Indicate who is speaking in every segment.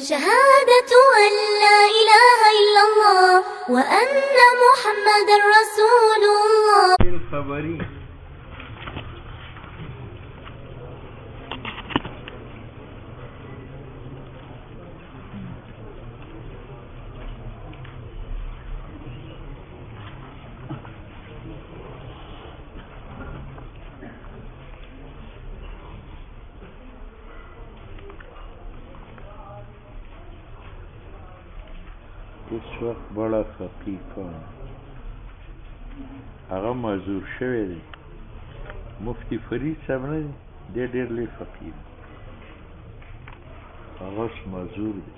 Speaker 1: شهادة أن لا إله إلا الله وأن محمد رسول الله.
Speaker 2: الخبري اس وقت بڑا فقیر کون هغه معذور شوی دی مفتی فرید صاحب نه دی ډېر لوی فقیر هغه اوس معذور دی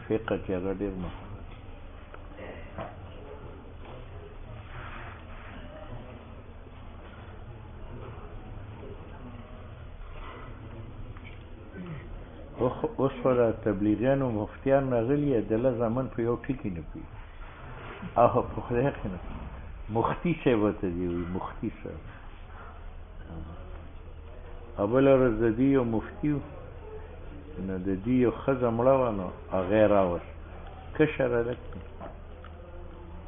Speaker 2: فقه کې هغه ډېر مهارت اوس خو د تبلیغیانو مفتیان راغلي د الله زامن په یو ټکي نه پوهېږي او په خدای کې نه مفتي صاحب ورته دی وایي مفتي صاحب او بله ورځ د دوی یو مفتي و نو د دوی یو ښځه مړه وه نو هغه یې راوست کشر هلک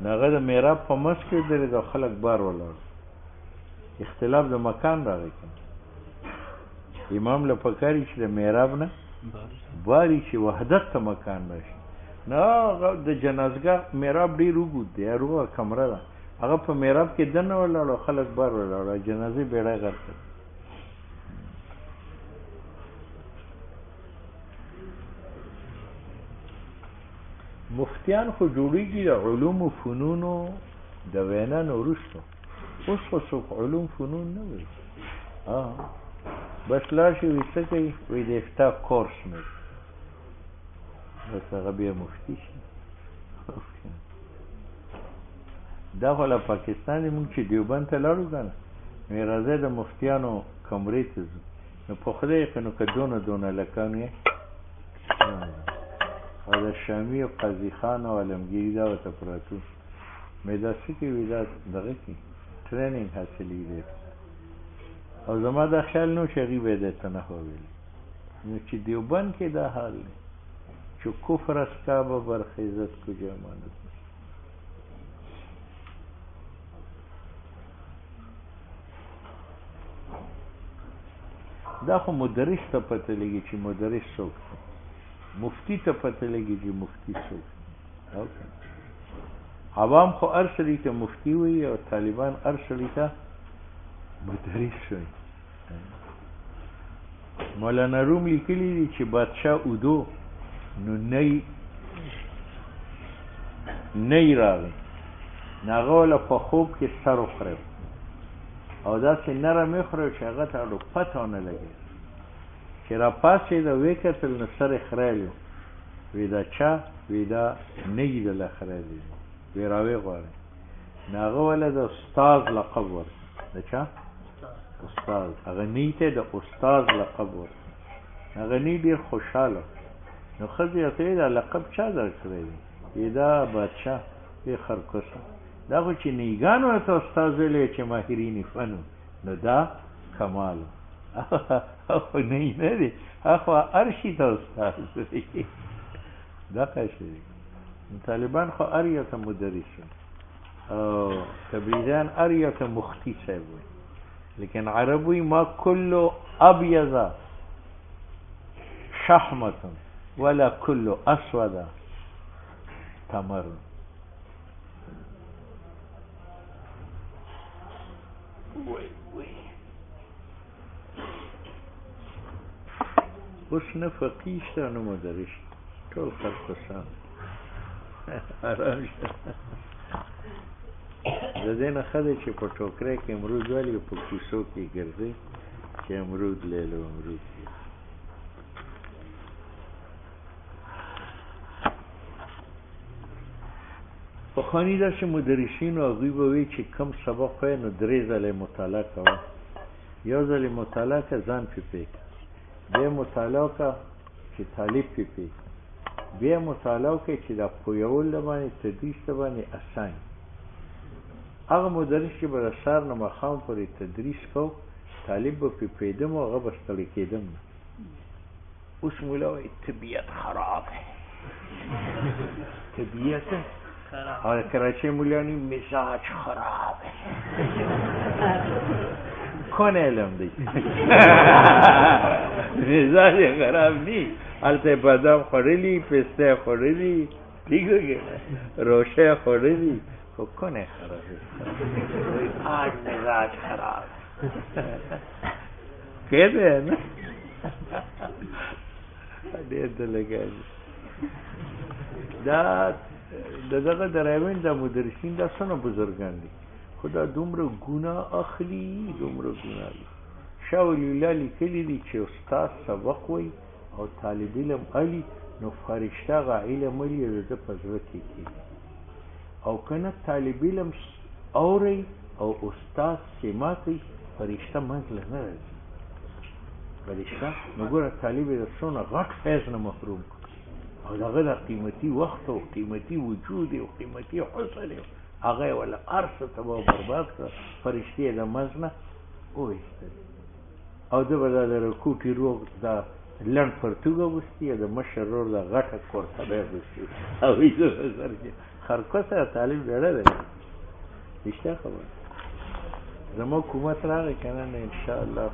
Speaker 2: نو هغه د محراب په منځ کې ودرېد او خلک بار ولاړ اختلاف د مکان راغی امام له پکار چې د محراب نه باری چې وحدت ته مکان راشي نه هغه د جنازګاه محراب ډېر اوږد دی هروغه کمره ده هغه په محراب کې دننه ولاړو خلک بار ولاړو جنازې بیړۍ غرق کړ مفتیان خو جوړېږي د علومو فنونو د وینا نه وروسته اوس خو څوک علوم فنون نه وایي بس لاړ شي وایي څه کوي وایي د افتا کورس مې بس هغه بیا مفتي شي دا خو له پاکستان موږ چې دیوبند ته لاړو که نه نو راځئ د مفتیانو کمرې ته ځو نو په خدای یې نو که دونه لکان یې او د شامي او قاضي خان او علمګیري دا ورته پراته مې دا څه کوي وایي دا دغه کې ټریننګ حاصلېږي دی او زما دا خیال نو چې هغوی به یې درته نحوه ویلي نو چې دیوبند کې دا حال دی چې کفر اسکاب برخیزت کجا ماند دا خو مدرس ته پته لګي چې مدرس څوک دی مفتی ته پته لګي چې مفتی څوک دی عوام خو هر سړي ته مفتی وایي او طالبان هر سړي ته مدرس شوی مولانا روم لیکلی دي چې بادشاه اودو نو نی راغی نو هغه وله په خوب کې سر وخوړی او داسې نرم یې وخوړی چې هغه ته اړو پته ونه لګېد چې راپاڅېد او ویې کتل نو سر یې خریلی و وی دا چا وی دا نی دله خریلی وی راویې غواړی نو هغه وله د استاذ لقب ورکړ د چا استاد هغه نی ته د استاد لقب ورکړ هغه نی ډېر خوشحاله نو ښځې ورته ویل دا لقب چا درکړی دی وی دا بادشاه وی خرکوسه دا خو چې نیګان ورته استاد ویلی چې ماهرین فن نو دا کمال خو نی نه دی هغه هر شي ته استاد دی دغه شی دی طالبان خو هر یو ته مدرس شو او تبریزیان هر یو ته مفتي صاحب وایي لیکن عربی ما کل ابیض شحمة ولا کل اسود تمر اوس نه فقیه شته نه مدرس ټول خرکوسان آرام شه د دې نه ښه دی چې په ټوکری کې امرود والي په کوڅو کې ګرځئ چې امرود لیلو امرود پخواني داسې مدرسینو هغوی به وایي چې کم سبق وایي نو 3 ځله مطالعه کوه یو ځل مطالعه که ځان پې پې بیا مطالعه که چې طالب پې پې بیا مطالعه که چې دا پویول د باندې تدریس د باندې اسان هغه مدرس چې به د سهار نه ماښام پورې تدریس کو طالب به پې پوهېدم او هغه به ستړی کېدم. اوس مولا وایي طبیعت خراب ہے طبیعت اور کراچی مولیانی مزاج خراب ہے. کون علم دی مزاج خراب نی هلته بادام خوړلي پسته خوړلي ٹھیک ہو گیا روشه خوړلي خو کونه خراب ہے آج مزاج خراب کہتے ہیں نا ډېر د لګاږي دا دغه دراوین د مدرسین دا څونه بزرګان دي خو دا دومره ګناه اخلي دومره ګناه دي. شاه ولی الله لیکلي دي چې استاد سبق وایي او طالب علم علي نو فرشته هغه علم علي د ده په زړه کې کېږي او که نه طالب علم اوري او استاد سما کوي فرشته منځ له نه راځي. فرشته نو ګوره طالب یې د څونه غټ فیض نه محروم او دغه د قیمتي وخت او قیمتي وجود او قیمتي حسن هغه یې ولا هر څه تباه او برباد کړه فرشتې یې د منځ نه وویستلې او ده به دا د رکوټي روغ دا لنډ پرتوګ اغوستي یا د مشر ورور دا غټه کورته به یې اغوستي او یې د سر کې خرکو سره طالب ډېره دی رښتیا خبره. زما حکومت راغی که نه انشاءالله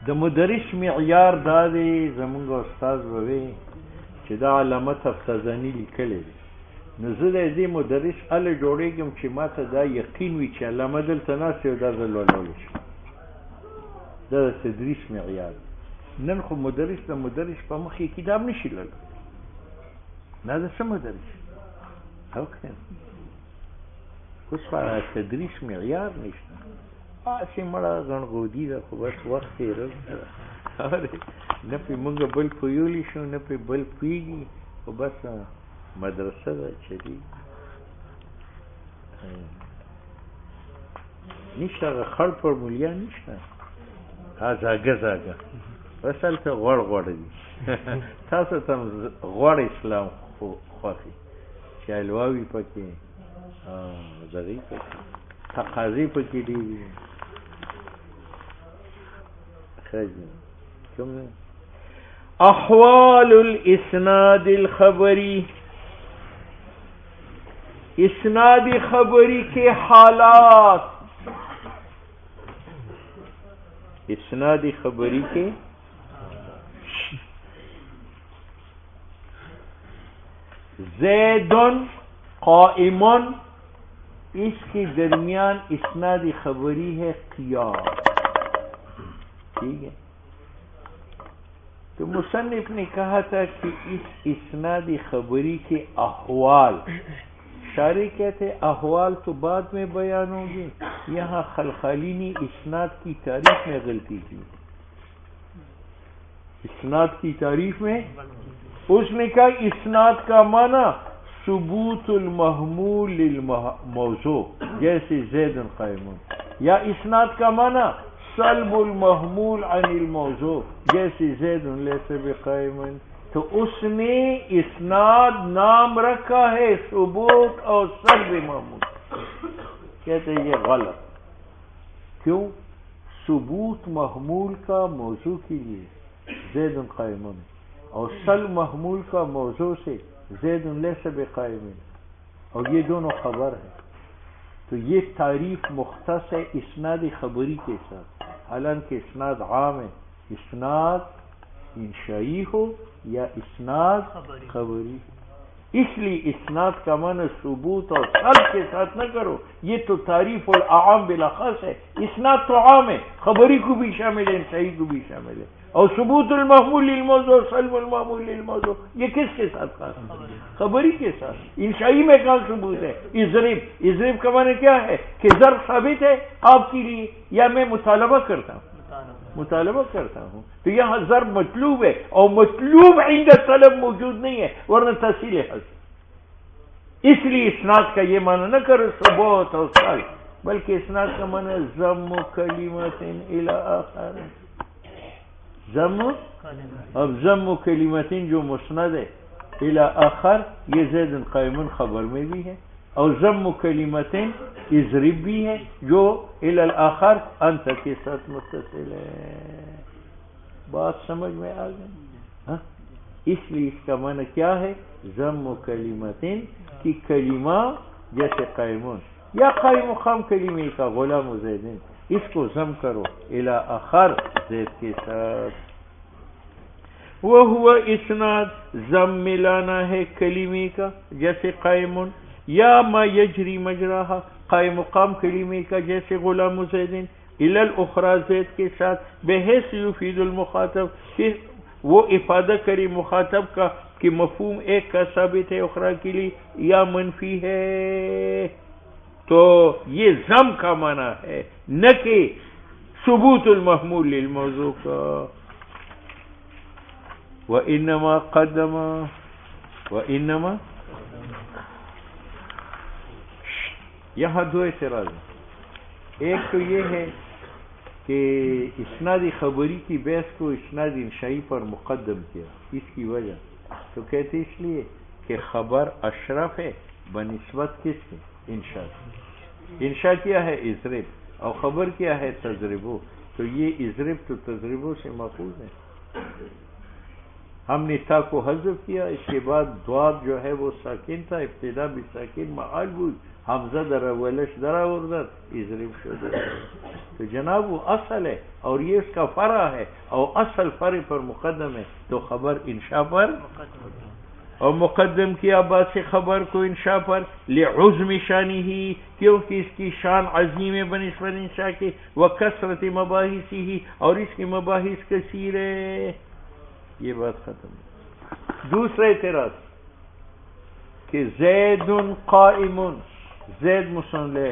Speaker 2: د مدرس معیار دا دی زمونږ استاد به وی چې دا علامه تفتزاني لیکلی دی نو زه د دې مدرس هله جوړېږم چې ما ته دا یقین وي چې علامه دلته ناست یو دا زه لولولی شم. دا د تدریس معیار دی. نن خو مدرس د مدرس په مخ کې کتاب نشي لولی نه د څه مدرس او که اوس خو تدریس معیار نشته هسې مړه غنغودي ده خو بس وخت تېرل نه پې مونږ بل پویولی شو نه پې بل پوهېږي خو بس مدرسه ده چلي نشته هغه خړ پر مولیا نشته زاګه زاګه بس هلته غوړ غوړ دي تاسو ته هم غوړ اسلام خوښي چې حلواوي پکې دغې پکې تقاضې پکې ډېرې احوال الاسناد الخبری اسناد خبری کے حالات اسناد خبری کے زید قائم اس کے درمیان اسناد خبری ہے قیام. ٹھیک ہے تو مصنف نے کہا تھا کہ اس اسناد خبری کے احوال شارح کہتے احوال تو بعد میں بیان ہوں گے یہاں خلخالی نے اسناد کی تعریف میں غلطی کی. اسناد کی تعریف میں اس نے کہا اسناد کا معنی ثبوت المحمول للموضوع جیسے زید قائم یا اسناد کا معنی سلب المحمول عن الموضوع جیسے زید لیس بقائم تو اس نے اسناد نام رکھا ہے ثبوت اور سلب محمول. کہتے ہیں یہ غلط. کیوں؟ ثبوت محمول کا موضوع کے لیے زید قائم اور سلب محمول کا موضوع سے زید لیس بقائم اور یہ دونوں خبر ہے تو یہ تعریف مختص ہے اسناد خبری کے ساتھ حالانکہ اسناد عام ہے اسناد انشائی ہو یا اسناد خبری. اس لیے اسناد کا معنی ثبوت اور سلب کے ساتھ نہ کرو یہ تو تعریف العام بالاخص ہے. اسناد تو عام ہے خبری کو بھی شامل ہے انشائی کو بھی شامل ہے اور ثبوت المحمول للموضوع سلب المحمول للموضوع یہ کس کے ساتھ خاص خبری کے ساتھ. انشائی میں کہاں ثبوت ہے؟ اضرب کا معنی کیا ہے کہ ضرب ثابت ہے آپ کے لیے یا میں مطالبہ کرتا ہوں تو یہاں ضرب مطلوب ہے اور مطلوب عند طلب موجود نہیں ہے ورنہ تحصیل حاصل. اس لیے اسناد کا یہ معنی نہ کرو ثبوت اور سلب بلکہ اسناد کا معنی ضم کلمت الی آخر ضم. اب ضم کلمتین جو مسند ہے الی آخر یہ زید قائم خبر میں بھی ہے، اور ضم کلمتین اضرب بھی ہے جو الی الاخر انت کے ساتھ متصل ہے. بات سمجھ میں آ گئی؟ اس لیے اس کا معنی کیا ہے؟ ضم کلمتین کی کلمہ جیسے قائمون یا قائم مقام کلمے کا غلام زیدین، اس کو ضم کرو الی آخر زید کے ساتھ. وہ ہوا اسناد ضم ملانا ہے کلمے کا جیسے قائمون، یا ما یجری مجراہا قائم مقام کلمے کا جیسے غلام زیدین الی الاخری زید کے ساتھ بحیث یفید المخاطب کہ وہ افادہ کرے مخاطب کا کہ مفہوم ایک کا ثابت ہے اخری کے لیے یا منفی ہے. تو یہ ضم کا معنی ہے نہ کہ ثبوت المحمول للموضوع کا. وَإِنَّمَا قَدَّمَ وَإِنَّمَا یہاں دو اعتراض ہیں. ایک تو یہ ہے کہ اسناد خبری کی بحث کو اسناد انشائی پر مقدم کیا. اس کی وجہ تو کہتے اس لیے کہ خبر اشرف ہے بنسبت کس کے؟ انشاء. انشاء کیا ہے؟ اضرب، اور خبر کیا ہے؟ تضربو. تو یہ اضرب تو تضربو سے ماخوذ ہے. ہم نے تا کو حذف کیا، اس کے بعد دواب جو ہے وہ ساکن تھا، ابتدا بھی ساکن محال بود، حمزہ در اولش در آوردد اضرب شد. تو جناب وہ اصل ہے اور یہ اس کا فرع ہے، اور اصل فرع پر مقدم ہے تو خبر انشاء پر، اور مقدم کیا بات سے خبر کو انشاء پر لعظم شانی ہی، کیونکہ اس کی شان عظیم ہے بنسبت انشاء کے، وکثرت مباحثی ہی، اور اس کی مباحث کثیر ہے. یہ بات ختم. دوسرا اعتراض کہ زید قائم، زید مسند ہے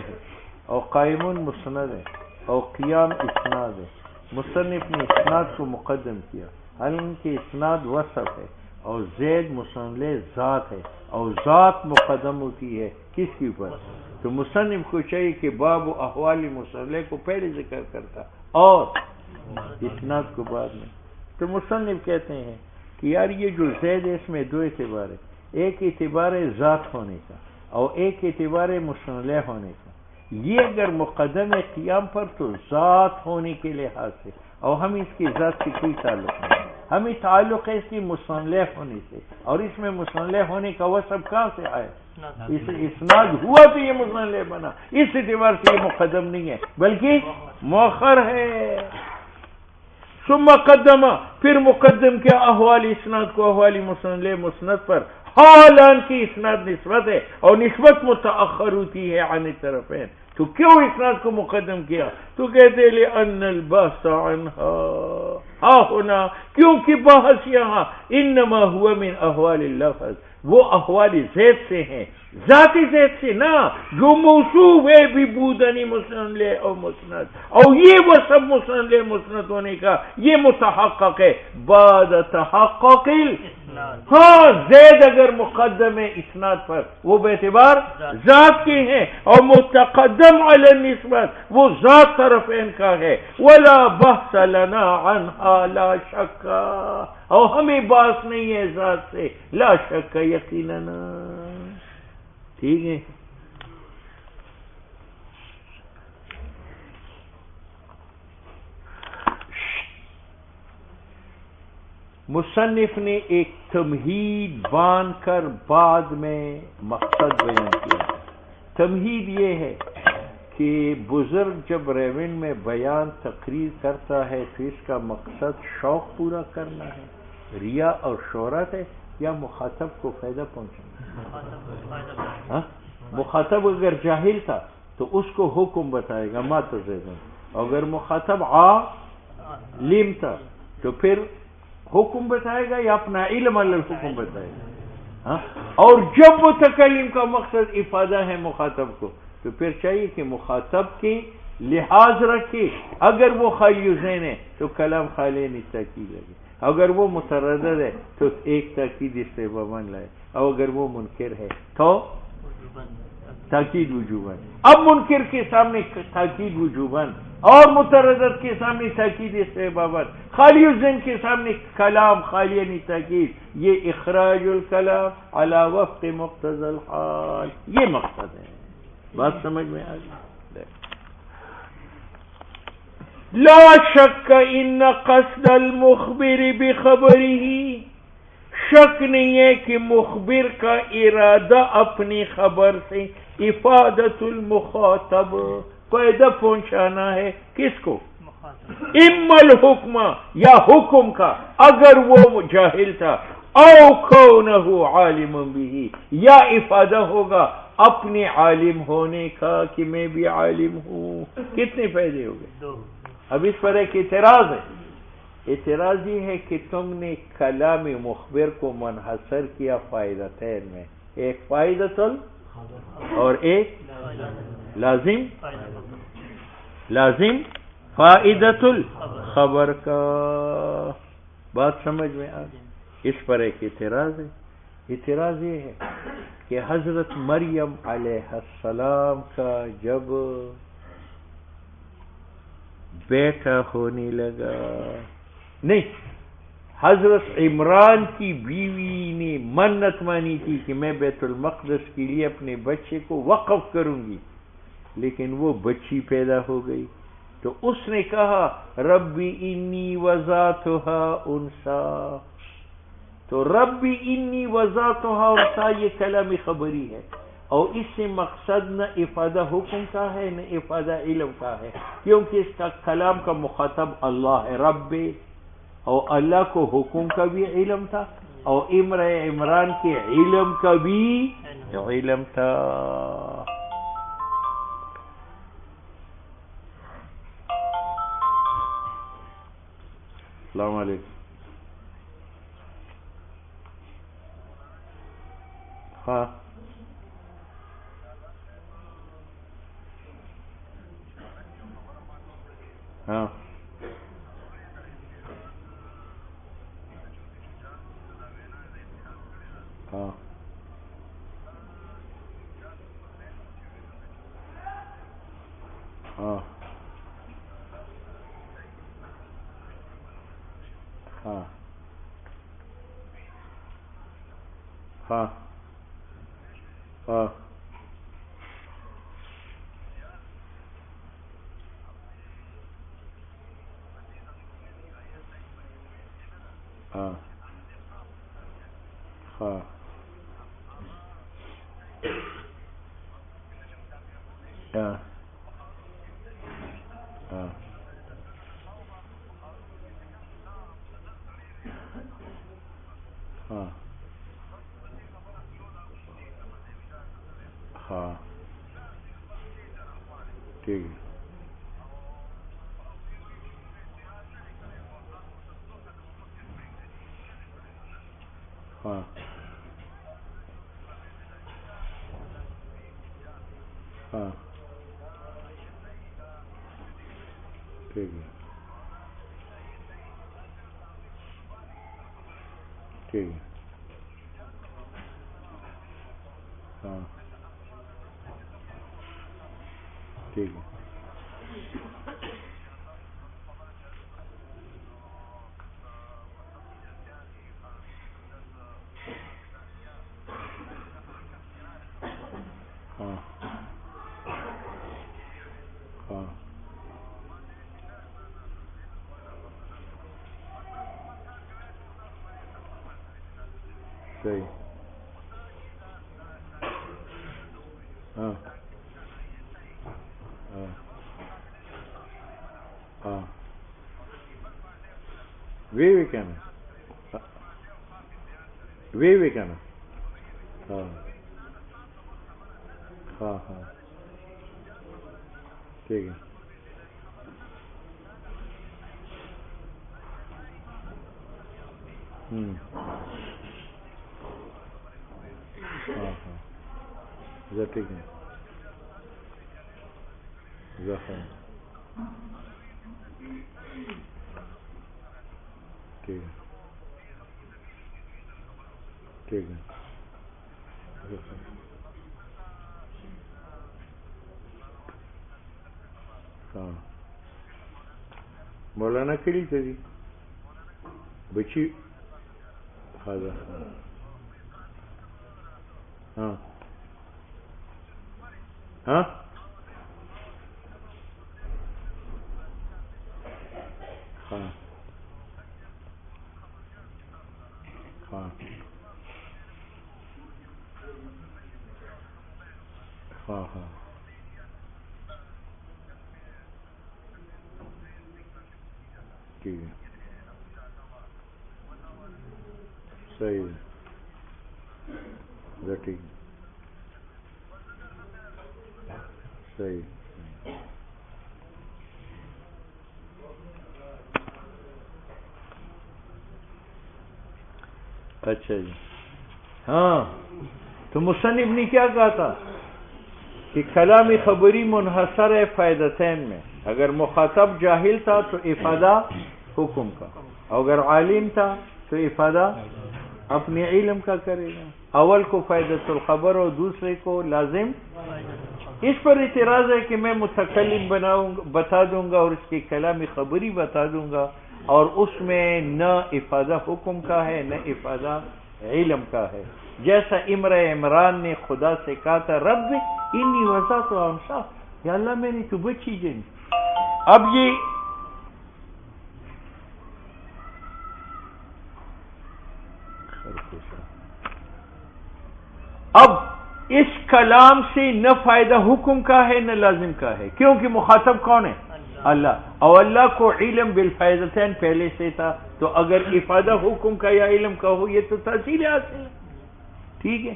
Speaker 2: اور قائم مسند ہے اور قیام اسناد ہے. مصنف نے اسناد کو مقدم کیا حالانکہ اسناد وصف ہے، اور زید مسند ذات ہے اور ذات مقدم ہوتی ہے کس کے اوپر؟ تو مصنف کو چاہیے کہ باب و احوال مسند کو پہلے ذکر کرتا اور اسناد کو بعد میں. تو مصنف کہتے ہیں کہ یار یہ جو زید ہے اس میں دو اعتبار ہے، ایک اعتبار ذات ہونے کا اور ایک اعتبار مسند ہونے کا. یہ اگر مقدم ہے قیام پر تو ذات ہونے کے لحاظ سے، اور ہم اس کی ذات سے کوئی تعلق نہیں، ہمیں تعلق ہے اس کی مسند ہونے سے، اور اس میں مسند ہونے کا وصف کہاں سے آئے؟ اس اسناد ہوا تو یہ مسند بنا. اس اعتبار سے یہ مقدم نہیں ہے بلکہ مؤخر ہے. ثم قدمہ، پھر مقدم کیا احوال اسناد کو احوال مسند پر، حالانکہ اسناد نسبت ہے اور نسبت متأخر ہوتی ہے عن الطرفین. تو کیوں اسناد کو مقدم کیا؟ تو کہتے لأن البحث عنها ہاں ہونا، کیونکہ بحث یہاں انما ہوا من احوال اللفظ، وہ احوال زید سے ہیں، ذاتی زید سے نہ، جو موصوف ہے بھی بودنی مسند اور مسند، اور یہ وہ سب مسند ہونے کا یہ متحقق ہے بعد تحقق. ہاں زید اگر مقدم ہے اسناد پر وہ باعتبار ذات کے ہیں، اور متقدم علی النسبت وہ ذات طرفین کا ہے. ولا بحث لنا عنها لا شک، اور ہمیں بحث نہیں ہے ذات سے لا شک یقیناً. ٹھیک ہے. مصنف نے ایک تمہید باندھ کر بعد میں مقصد بیان کیا. تمہید یہ ہے کہ بزرگ جب ریون میں بیان تقریر کرتا ہے تو اس کا مقصد شوق پورا کرنا ہے، ریا اور شہرت ہے، یا مخاطب کو فائدہ پہنچانا. مخاطب اگر جاہل تھا تو اس کو حکم بتائے گا ما تزیدن، اگر مخاطب عالم تھا تو پھر حکم بتائے گا یا اپنا علم علی الحکم بتائے گا. اور جب متکلم کا مقصد افادہ ہے مخاطب کو تو پھر چاہیے کہ مخاطب کی لحاظ رکھے. اگر وہ خالی ذہن ہے تو کلام خالی تاکید لگے، اگر وہ متردد ہے تو ایک تاکید استحباباً لائے، اور اگر وہ منکر ہے تو تاکید وجوباً. اب منکر کے سامنے تاکید وجوباً اور متردد کے سامنے تاکید سے بابت، خالی الذہن کے سامنے کلام خالی یعنی تاکید، یہ اخراج الکلام علی وفق مقتضى الحال، یہ مقصد ہے. بات سمجھ میں آ گئی؟ لا شک ان قصد المخبر بخبره، شک نہیں ہے کہ مخبر کا ارادہ اپنی خبر سے افادت المخاطب، فائدہ پہنچانا ہے. کس کو؟ اما الحکم، یا حکم کا اگر وہ جاہل تھا، او کونہ عالم بھی، یا افادہ ہوگا اپنے عالم ہونے کا کہ میں بھی عالم ہوں. کتنے فائدے ہو گئے؟ اب اس پر ایک اعتراض ہے. اعتراض یہ ہے کہ تم نے کلام مخبر کو منحصر کیا فائدتین میں، ایک فائدۃ اور ایک لازم فائدۃ الخبر کا. بات سمجھ میں آ گئی؟ اس پر ایک اعتراض ہے. اعتراض یہ ہے کہ حضرت مریم علیہ السلام کا جب بیٹا ہونے لگا، نہیں، حضرت عمران کی بیوی نے منت مانی تھی کہ میں بیت المقدس کے لیے اپنے بچے کو وقف کروں گی، لیکن وہ بچی پیدا ہو گئی تو اس نے کہا ربی انی وضعتها انثی. تو ربی انی وضعتها انثی یہ کلام خبری ہے، اور اس سے مقصد نہ افادہ حکم کا ہے نہ افادہ علم کا ہے، کیونکہ اس کا کلام کا مخاطب اللہ ہے رب، اور اللہ کو حکم کا بھی علم تھا اور عمران کے علم کا بھی علم تھا. السلام علیکم. ہاں ہاں ہاں ہاں ہاں ہاں ہاں ہاں ہاں ہاں ہاں ہاں ہاں ٹھیک ہے. ہاں ہاں ٹھیک ہے. ٹھیک ہے. ہاں ٹھیک ہے. ہاں ہاں صحیح. ہاں ہاں ہاں وی کہنا وی کہنا. ہاں ہاں ہاں ٹھیک ہے. ہاں ہاں ٹھیک ہے. ظفر ٹھیک ہے. ٹھیک ہے. ظفر ہاں مولانا کړي ته دي بچي هذا ها ها ها ها ها ها ٹھیک ہے صحیح ہے ٹھیک صحیح اچھا جی ہاں تو مصنف نے کیا کہا تھا کہ کلامی خبری منحصر ہے فائدتین میں. اگر مخاطب جاہل تھا تو افادہ حکم کا، اگر عالم تھا تو افادہ اپنے علم کا کرے گا. اول کو فائدۃ الخبر اور دوسرے کو لازم. اس پر اعتراض ہے کہ میں متکلم بتا دوں گا اور اس کی کلامی خبری بتا دوں گا اور اس میں نہ افادہ حکم کا ہے نہ افادہ علم کا ہے. جیسا امرہ عمران نے خدا سے کہا تھا رب انی وضعت انثی، یا اللہ میں نے تو بچی جن. اب یہ اب اس کلام سے نہ فائدہ حکم کا ہے نہ لازم کا ہے، کیونکہ مخاطب کون ہے؟ اللہ. اور اللہ کو علم بالفائدتین پہلے سے تھا، تو اگر افادہ حکم کا یا علم کا ہو یہ تو تحصیل حاصل ہے. ٹھیک ہے.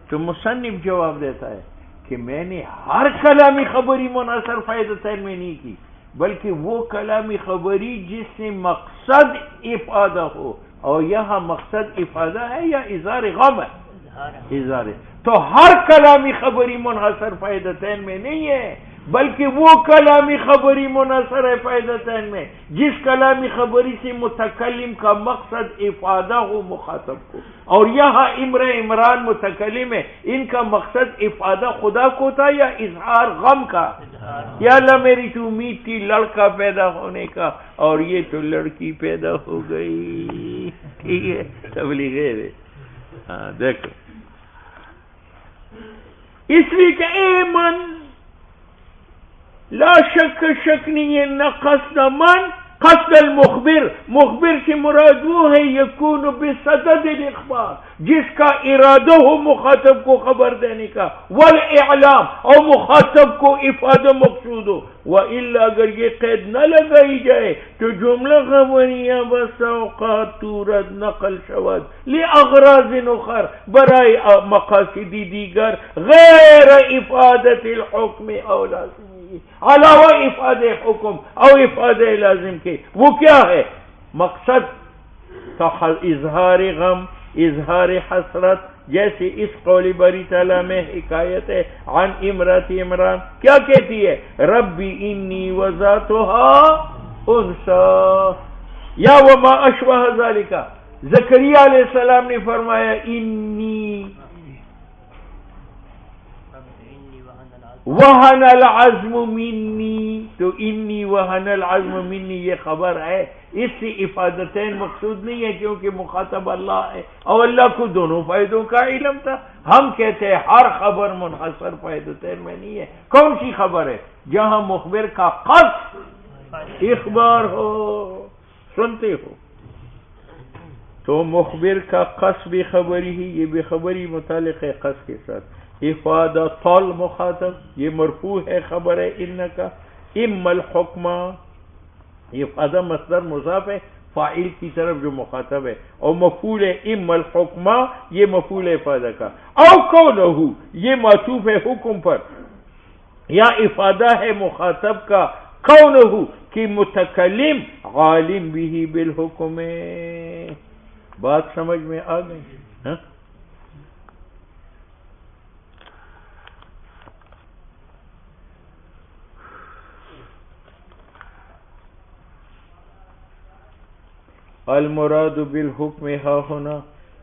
Speaker 2: تو مصنف جواب دیتا ہے کہ میں نے ہر کلامی خبری منحصر فائدتین میں نہیں کی، بلکہ وہ کلامی خبری جس سے مقصد افادہ ہو، اور یہاں مقصد افادہ ہے یا اظہار غم ہے؟ اظہار. تو ہر کلامی خبری منحصر فائدتین میں نہیں ہے، بلکہ وہ کلامی خبری منحصر ہے فائدتین میں جس کلامی خبری سے متکلم کا مقصد افادہ ہو مخاطب کو. اور یہاں امرہ عمران متکلم ہے، ان کا مقصد افادہ خدا کو تھا یا اظہار غم کا؟ یا اللہ میری تو امید تھی لڑکا پیدا ہونے کا اور یہ تو لڑکی پیدا ہو گئی. ٹھیک ہے. تبلیغ ہے. ہاں دیکھو اس لیے کہ اے من لا شک نہیں ہے نہ قصد من، قصد المخبر، مخبر سے مراد وہ ہے یکون بصدد الاخبار جس کا ارادہ ہو مخاطب کو خبر دینے کا، والاعلام اور مخاطب کو افادہ مقصود ہو. وَإِلَّا اگر یہ قید نہ لگائی جائے تو جملہ خبریاں بس اوقات تورد نقل شود لأغراض اخر برائے مقاصدی دیگر غیر افادت الحکم او لازم، علاوہ افادہ حکم او افادہ لازم کے. وہ کیا ہے مقصد؟ اظہار غم، اظہار حسرت، جیسے اس قول باری تعالیٰ میں حکایت ہے عن امرات عمران. کیا کہتی ہے؟ ربی انی وضعتها انثی یا وما اشبہ ذالک. زکریا علیہ السلام نے فرمایا انی وہن العزم منی، تو انی وہن العزم منی یہ خبر ہے. اس سے افادتین مقصود نہیں ہے کیونکہ مخاطب اللہ ہے اور اللہ کو دونوں فائدوں کا علم تھا. ہم کہتے ہیں ہر خبر منحصر فائدتین میں نہیں ہے. کون سی خبر ہے؟ جہاں مخبر کا قصد اخبار ہو. سنتے ہو تو مخبر کا قصد بھی خبری ہی، یہ بھی خبری متعلق ہے قصد کے ساتھ. افادہ طول مخاطب یہ مرفوع ہے خبر ہے ان کا. اما الحکمہ افادہ مصدر مضاف ہے فاعل کی طرف جو مخاطب ہے، اور مفعول ہے اما الحکمہ یہ مفعول ہے افادہ کا. او قولہ یہ معطوف ہے حکم پر، یا افادہ ہے مخاطب کا قولہ کہ متکلم عالم بھی بالحکم. بات سمجھ میں آ گئی؟ ہاں المراد بالحکم ہا ہونا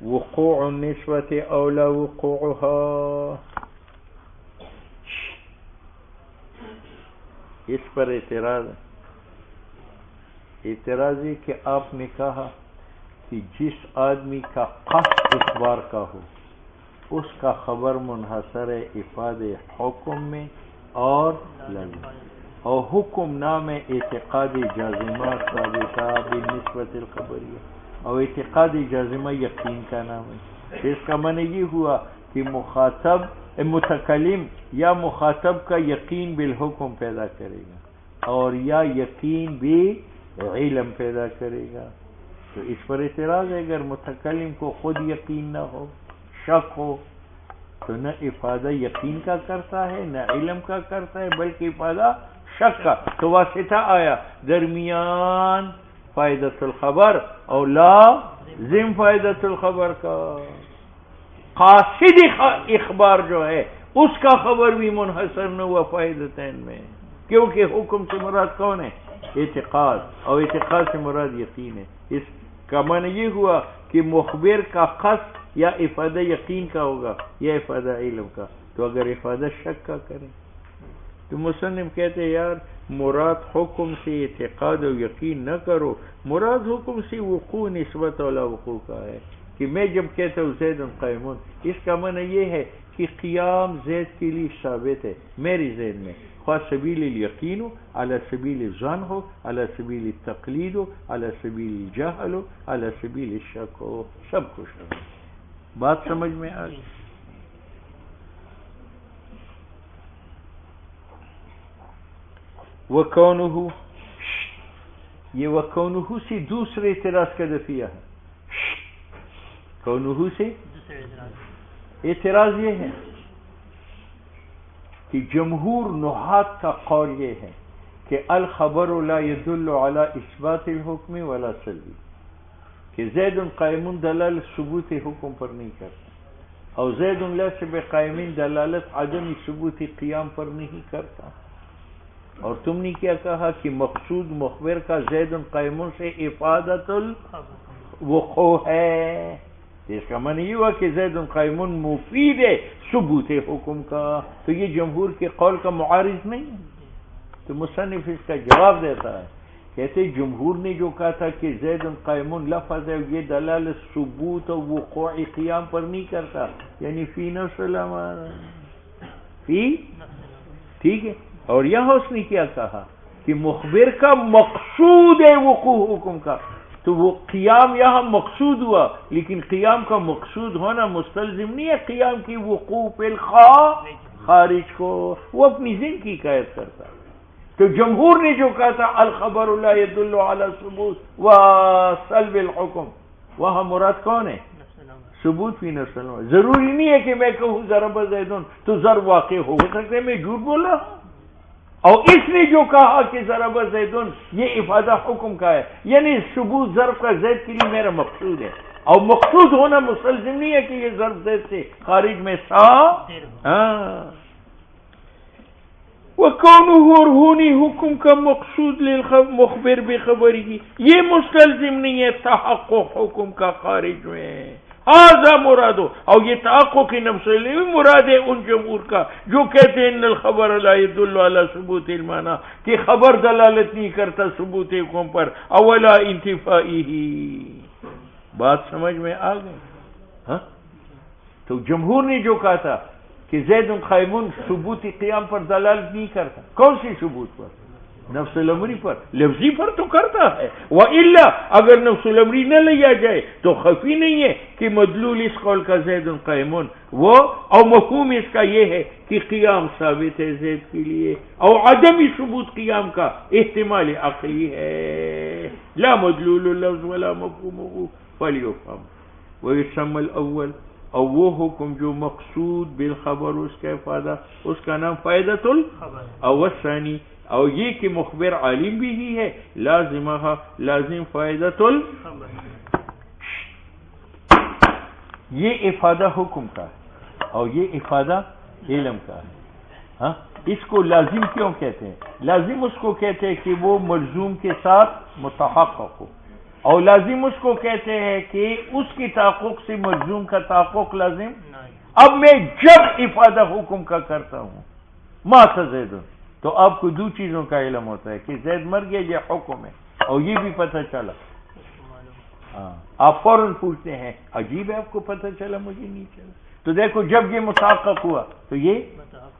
Speaker 2: وقوع النسوة اولا وقوعها. اس پر اعتراض ہے. اعتراض ہے کہ آپ نے کہا کہ جس آدمی کا قصد اخبار کا ہو اس کا خبر منحصر ہے افاد حکم میں اور لازم، اور حکم نام اعتقاد جازمہ ثابتہ بالنسبت الخبریہ، اور اعتقاد جازمہ یقین کا نام ہے۔ اس کا معنی یہ ہوا کہ مخاطب متکلم یا مخاطب کا یقین بالحکم پیدا کرے گا اور یا یقین بعلم پیدا کرے گا۔ تو اس پر اعتراض ہے اگر متکلم کو خود یقین نہ ہو، شک ہو، تو نہ افادہ یقین کا کرتا ہے نہ علم کا کرتا ہے بلکہ افادہ شک کا، تو واسطہ آیا درمیان فائدۃ الخبر اور لازم فائدۃ الخبر کا۔ قاصد اخبار جو ہے اس کا خبر بھی منحصر نہ ہوا فائدتین میں، کیونکہ حکم سے مراد کون ہے؟ اعتقاد، اور اعتقاد سے مراد یقین ہے۔ اس کا معنی یہ ہوا کہ مخبر کا قصد یا افادہ یقین کا ہوگا یا افادہ علم کا، تو اگر افادہ شک کا کریں تو مصنف کہتے ہیں یار مراد حکم سے اعتقاد و یقین نہ کرو، مراد حکم سے وقوع نسبت والا وقوع کا ہے، کہ میں جب کہتا ہوں زید قائمون، اس کا معنی یہ ہے کہ قیام زید کے لیے ثابت ہے میری ذہن میں، خواہ سبیل الیقین ہو، علی سبیل الظن ہو، علی سبیل التقلید ہو، علی سبیل الجہل ہو، علی سبیل الشک ہو، سب کچھ ہو۔ بات سمجھ میں آ گئی؟ وَكَوْنُهُ، یہ وَكَوْنُهُ سے دوسرے اعتراض کا دفیہ ہے۔ کونہو سے اعتراض یہ ہے کہ جمہور نحات کا قول یہ ہے کہ الخبر لا يدل على اثبات الحکم ولا سلبی، کہ زید قائم دلالت ثبوت حکم پر نہیں کرتا اور زید لیس بقائم دلالت عدم ثبوت قیام پر نہیں کرتا۔ اور تم نے کیا کہا کہ مقصود مخبر کا زید قائم سے افادت الوقوع ہے، اس کا معنی یہ ہوا کہ زید قائم مفید ہے ثبوت حکم کا، تو یہ جمہور کے قول کا معارض نہیں ہے۔ تو مصنف اس کا جواب دیتا ہے، کہتے جمہور نے جو کہا تھا کہ زید قائم لفظ ہے، یہ دلالت ثبوت و وقوع قیام پر نہیں کرتا، یعنی فی نفس الامر، فی، ٹھیک ہے۔ اور یہاں اس نے کیا کہا کہ مخبر کا مقصود ہے وقوع حکم کا، تو وہ قیام یہاں مقصود ہوا، لیکن قیام کا مقصود ہونا مستلزم نہیں ہے قیام کی وقوع فی الخارج کو، وہ اپنی ذہن کی قید کرتا ہے۔ تو جمہور نے جو کہا تھا الخبر لا يدل على ثبوت و سلب الحکم، وہاں مراد کون ہے؟ ثبوت فی نفس الامر۔ ضروری نہیں ہے کہ میں کہوں ضرب زیدن تو ضرب واقع ہو سکتا ہے میں جھوٹ بول رہا ہوں، اور اس نے جو کہا کہ ضرب زیدن یہ افادہ حکم کا ہے، یعنی ثبوت ضرب کا زید کے لیے میرا مقصود ہے، اور مقصود ہونا مستلزم نہیں ہے کہ یہ ضرب زید سے خارج میں وَكَوْنُهُ اور ہونی حکم کا مقصود للمخبر بخبری، یہ مستلزم نہیں ہے تحقق حکم کا خارج میں، هذا مراد، اور یہ تحقق کی نفس مراد ہے ان جمہور کا جو کہتے ہیں ان الخبر لا يدل على ثبوت المعنى، کہ خبر دلالت نہیں کرتا ثبوت حکم پر، اولا انتفائه۔ بات سمجھ میں آ گئی؟ ہاں، تو جمہور نے جو کہا تھا کہ زید قائمون ثبوت قیام پر دلالت نہیں کرتا، کون سی ثبوت پر؟ نفس الامری پر، لفظی پر تو کرتا ہے، وَإِلَّا اگر نفس الامری نہ لیا جائے تو خفی نہیں ہے کہ مدلول اس قول کا زید قائمون وہ، اور مفہوم اس کا یہ ہے کہ قیام ثابت ہے زید کے لیے، اور عدم ثبوت قیام کا احتمال عقلی ہے، لا مدلول اللفظ ولا مفہومه فلیفهم۔ وَيُسَمَّى الْأَوَّلِ، اور وہ حکم جو مقصود بالخبر اس کا افادہ، اس کا نام فائدۃ الخبر، اور الثانی، اور یہ کہ مخبر عالم بھی ہی ہے، لازمہ لازم فائدۃ الخبر، یہ افادہ حکم کا ہے اور یہ افادہ علم کا ہے۔ ہاں، اس کو لازم کیوں کہتے ہیں؟ لازم اس کو کہتے ہیں کہ وہ ملزوم کے ساتھ متحقق ہو، اور لازم اس کو کہتے ہیں کہ اس کی تحقق سے ملزوم کا تحقق لازم۔ اب میں جب افادہ حکم کا کرتا ہوں مات زید، تو آپ کو دو چیزوں کا علم ہوتا ہے کہ زید مر گیا یہ حکم ہے، اور یہ بھی پتہ چلا. ہاں آپ فوراً پوچھتے ہیں عجیب ہے آپ کو پتہ چلا مجھے نہیں چلا. تو دیکھو جب یہ متحقق ہوا تو یہ،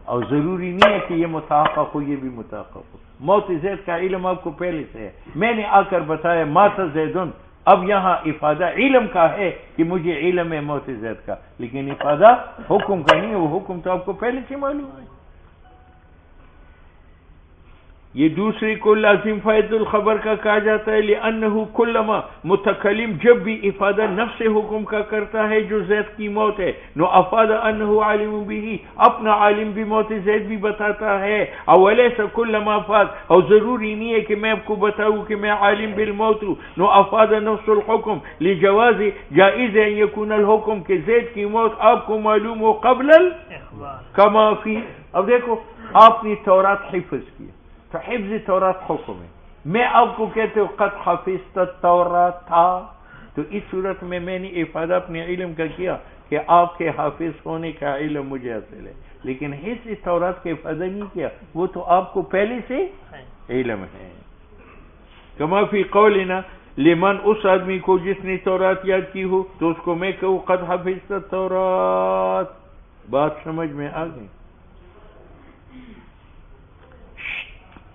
Speaker 2: اور ضروری نہیں ہے کہ یہ متحقق ہو یہ بھی متحقق ہو. موت زید کا علم آپ کو پہلے سے ہے. میں نے آ کر بتایا مات زیدن، اب یہاں افادہ علم کا ہے کہ مجھے علم ہے موت زید کا، لیکن افادہ حکم کا نہیں ہے. وہ حکم تو آپ کو پہلے سے معلوم ہے. یہ دوسری کو لازم فائد الخبر کا کہا جاتا ہے، لأنہ کلما متکلم جب بھی افادہ نفس حکم کا کرتا ہے جو زید کی موت ہے، نو افاد انہ عالم بھی، اپنا عالم بھی موت زید بھی بتاتا ہے. اولیس کلما افاد، اور ضروری نہیں ہے کہ میں آپ کو بتاؤں کہ میں عالم بالموت ہوں. نو افاد نفس الحکم لجواز، جائز ہے یکون الحکم کہ زید کی موت آپ کو معلوم ہو قبل کما فی. اب دیکھو آپ نے تورات حفظ کیا تو حفظ تورات حکم ہے. میں آپ کو کہتے ہو قد حفظت التورات تھا، تو اس صورت میں نے افادہ اپنے علم کا کیا کہ آپ کے حافظ ہونے کا علم مجھے حاصل ہے، لیکن حفظ تورات کے افادہ نہیں کیا، وہ تو آپ کو پہلے سے علم ہے. کما فی قولنا لمن، اس آدمی کو جس نے تورات یاد کی ہو تو اس کو میں کہوں قد حفظت التورات. بات سمجھ میں آ گئی؟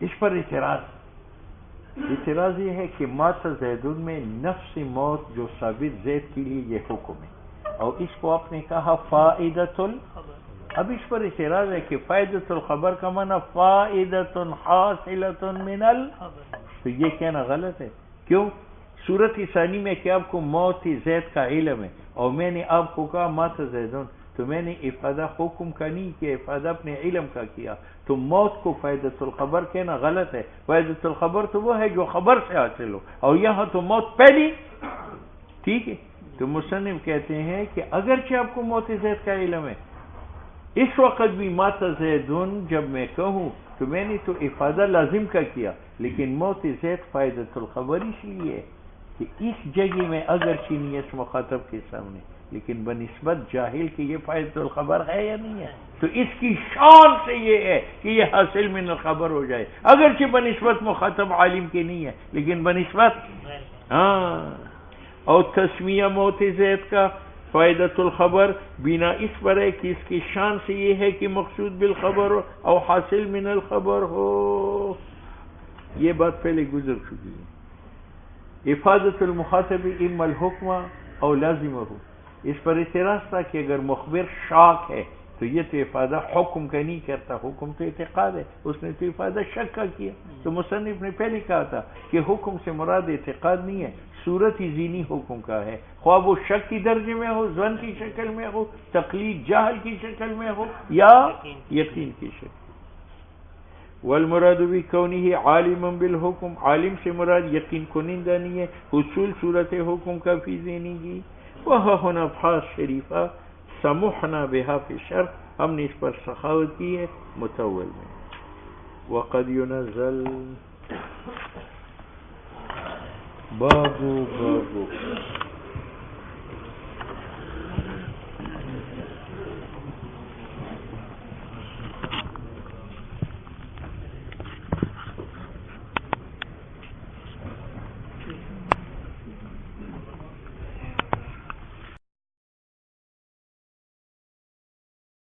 Speaker 2: اس پر اعتراض یہ ہے کہ مات زیدن میں نفس موت جو ثابت زید کے لیے یہ حکم ہے، اور اس کو آپ نے کہا فائدۃ اب اس پر اعتراض ہے کہ فائدۃ الخبر کا معنی فائدۃ حاصلۃ من تو یہ کہنا غلط ہے. کیوں؟ صورت ثانی میں کہ آپ کو موت زید کا علم ہے اور میں نے آپ کو کہا مات زیدن، تو میں نے افادہ حکم کا نہیں کیا، افادہ اپنے علم کا کیا. تو موت کو فائدۃ الخبر کہنا غلط ہے. فائدۃ الخبر تو وہ ہے جو خبر سے حاصل ہو، اور یہاں تو موت پہلی. ٹھیک ہے، تو مصنف کہتے ہیں کہ اگرچہ آپ کو موت زید کا علم ہے، اس وقت بھی مات زیدن جب میں کہوں تو میں نے تو افادہ لازم کا کیا، لیکن موت زید فائدۃ الخبر اس لیے کہ اس جگہ میں اگرچہ نہیں اس مخاطب کے سامنے، لیکن بنسبت جاہل کہ یہ فائدۃ الخبر ہے یا نہیں ہے، تو اس کی شان سے یہ ہے کہ یہ حاصل من الخبر ہو جائے، اگرچہ بنسبت مخاطب عالم کے نہیں ہے لیکن بنسبت اور تسمیہ موت زید کا فائدۃ الخبر بنا اس پر ہے کہ اس کی شان سے یہ ہے کہ مقصود بالخبر ہو اور حاصل من الخبر ہو. یہ بات پہلے گزر چکی ہے. افادۃ المخاطب اما الحکم او لازم ہو، اس پر اعتراض تھا کہ اگر مخبر شاک ہے تو یہ تو افادہ حکم کا نہیں کرتا، حکم تو اعتقاد ہے، اس نے تو افادہ شک کا کیا. تو مصنف نے پہلے کہا تھا کہ حکم سے مراد اعتقاد نہیں ہے، صورت ہی ذہنی حکم کا ہے، خواہ وہ شک کی درجے میں ہو، ظن کی شکل میں ہو، تقلید جہل کی شکل میں ہو یا یقین کی شکل. والمراد بکونہ عالما بالحکم، عالم سے مراد یقین کنندہ نہیں ہے حصول صورت حکم کا فی ذہنی کی. وہاں ہونا فاس شریفہ سمحنا بہا فی شرح، ہم نے اس پر سخاوت کی ہے متول میں. وقد ينزل بابو